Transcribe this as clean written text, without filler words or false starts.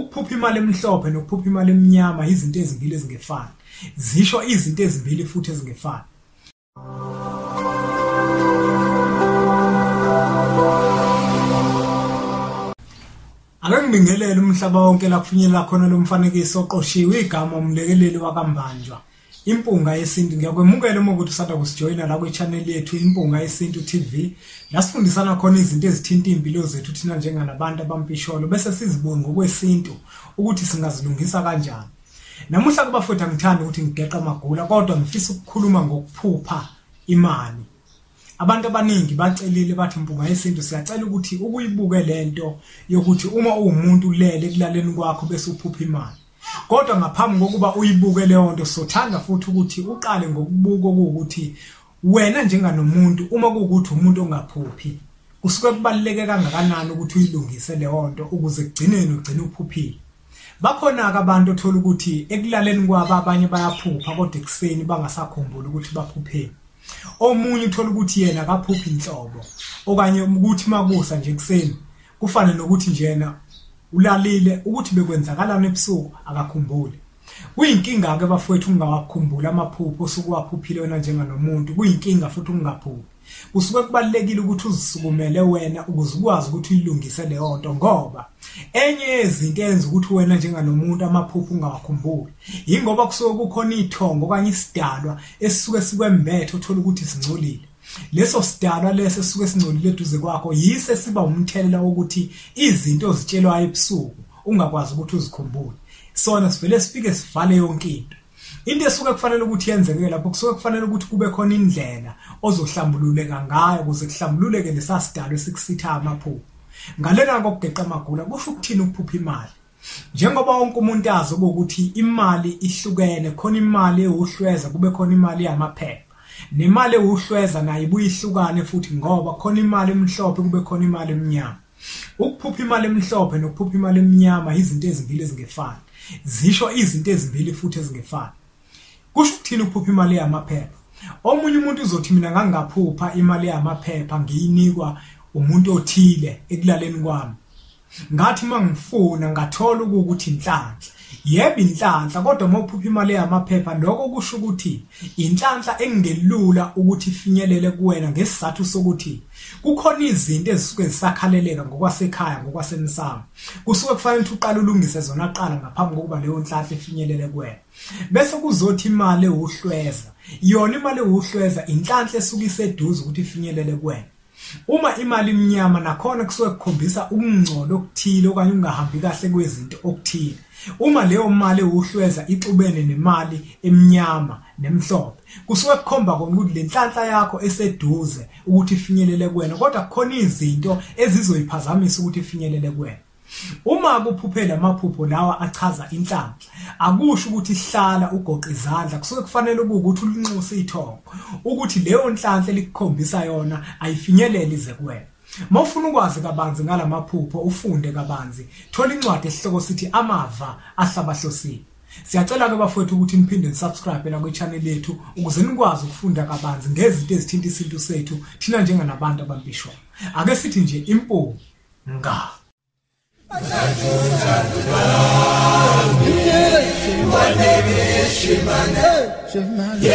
Ukuphupha imali emhlophe nokuphupha imali emnyama izinto ezimbili ezingefani. Zisho izinto ezimbili futhi ezingefani. Ake ngibingelele umhlaba wonke la kufinyelela khona lo mfanekiso oqoshiwe igama umlekeleli wakambanjwa. Impunga yesintu ngiyakwemukela uma ukuthi usanda kusijoyina la kwi-channel yethu Impunga Yesintu TV. La sifundisana khona izinto ezithinta impilo zethu thina njenganabantu abampisholo bese sizibone ngokwesintu ukuthi singazilungisa kanjani. Namuhla kubafowethu angithandi ukuthi ngigeqa amagula kodwa ngifisa ukukhuluma ngokuphupha imali. Abantu abaningi bacelile bathi Impunga Yesintu siyacela ukuthi ukuyibuke lento yokuthi uma uwumuntu ulele ekulaleni kwakho bese uphupha imali. Kodwa ngaphambi kokuba uyibuke leyo nto sothanda futhi ukuthi uqale ngokubuka ukuthi wena njenganomuntu uma kuwukuthi umuntu ongaphuphi kusuke kubaluleke kangakanani ukuthi uyilungise leyo nto ukuze kugcineni ugcine uphuphile. Bakhona abantu othola ukuthi ekulaleni kwabo abanye bayaphupha kodwa ekseni bangasakhumbula ukuthi baphupheni. Omunye uthola ukuthi yena akaphuphi inhlobo okanye ukuthi makusa nje ekseni kufana nokuthi njena ulalile ukuthi bekwenzakalana ebusuku akakhumbule. Kuyinkinga ke bafowethu ungawakhumbula amaphupho osukuwaphuphile wena njenganomuntu. Kuyinkinga futhi ungaphuphi. Kusuke kubalekile ukuthi uzisukumele wena ukuze ukwazi ukuthi uyilungise leyo nto ngoba enye yezinto eyenza ukuthi wena njenganomuntu amaphupho ungawakhumbuli ingoba kusuke kukhona ithongo okanye isidalwa esisuke sikwembethe uthola ukuthi singcolile. Leso sidalwa lese sisuke singcolile eduze kwakho yise siba umthelela wokuthi izinto ozitshelwa ebusuku ungakwazi ukuthi uzikhumbule. Sona sivele sifike sivale yonke into. Into esuke kufanele ukuthi yenzeke lapho kusuke kufanele ukuthi kube khona indlela ozohlambululeka ngayo ukuze kuhlambululeke lesasidalwa esikusitha amaphupho. Ngalena kokugeqa amagula kusho ukuthini ukuphupha imali. Njengoba wonke umuntu azi ukuthi imali ihlukene, khona imali euhlweza kube khona imali yamaphepha. Nemali euhlweza nayo ibuye ihlukane futhi ngoba khona imali emhlophe kube khona imali emnyama. Ukuphupha imali emhlophe nokuphupha imali emnyama izinto ezimbili ezingefani. Zisho izinto ezimbili futhi ezingefani. Kusho ukuthini ukuphupha imali yamaphepha? Omunye umuntu uzothi mina ngangaphupha imali yamaphepha ngiyinikwa umuntu othile ekulaleni kwami. Ngathi mangifuna ngathola ukuthi inhlanhla. Yebo inhlanhla kodwa mawuphupha imali yamaphepha lokho kusho ukuthi inhlanhla engelula ukuthi ifinyelele kuwena ngesizathu sokuthi kukhona izinto ezisuke zisakhaleleka ngokwasekhaya ngokwasemsamo. Kusuke kufanele ukuthi uqale ulungise zona qala ngaphambi kokuba leyo nhlanhla ifinyelele kuwena. Bese kuzothi imali euhlweza. Yona imali euhlweza inhlanhla esuke iseduze ukuthi ifinyelele kuwena. Uma imali emnyama nakhona kusuke kukhombisa ukungcola okuthile okanye ungahambi kahle kwezinto okuthile. Uma leyo mali euhlweza ixubene nemali emnyama nemhlophe kusuke kukhomba ukuthi lenhlanhla yakho eseduze ukuthi ifinyelele kuwena kodwa kukhona izinto ezizoyiphazamisa ukuthi ifinyelele kuwena. Uma kuphuphela amaphupho lawa achaza inhlanhla akusho ukuthi hlala ugoqa izandla kusuke kufanele ukuthi ulinxuse ithongo ukuthi leyo nhlanhla likukhombisa yona ayifinyelele ize kuwena. Mawufuna ukwazi kabanzi ngalamaphupho ufunde kabanzi thola incwadi esihloko sithi amava ahlabahlosile. Siyacela ke bafowethu ukuthi niphinde nisubscribe la kwi-channel yethu ukuze nikwazi ukufunda kabanzi ngezinto ezithinta isintu sethu thina njenganabantu abampisholo. Ake sithi nje impunga. Shimane,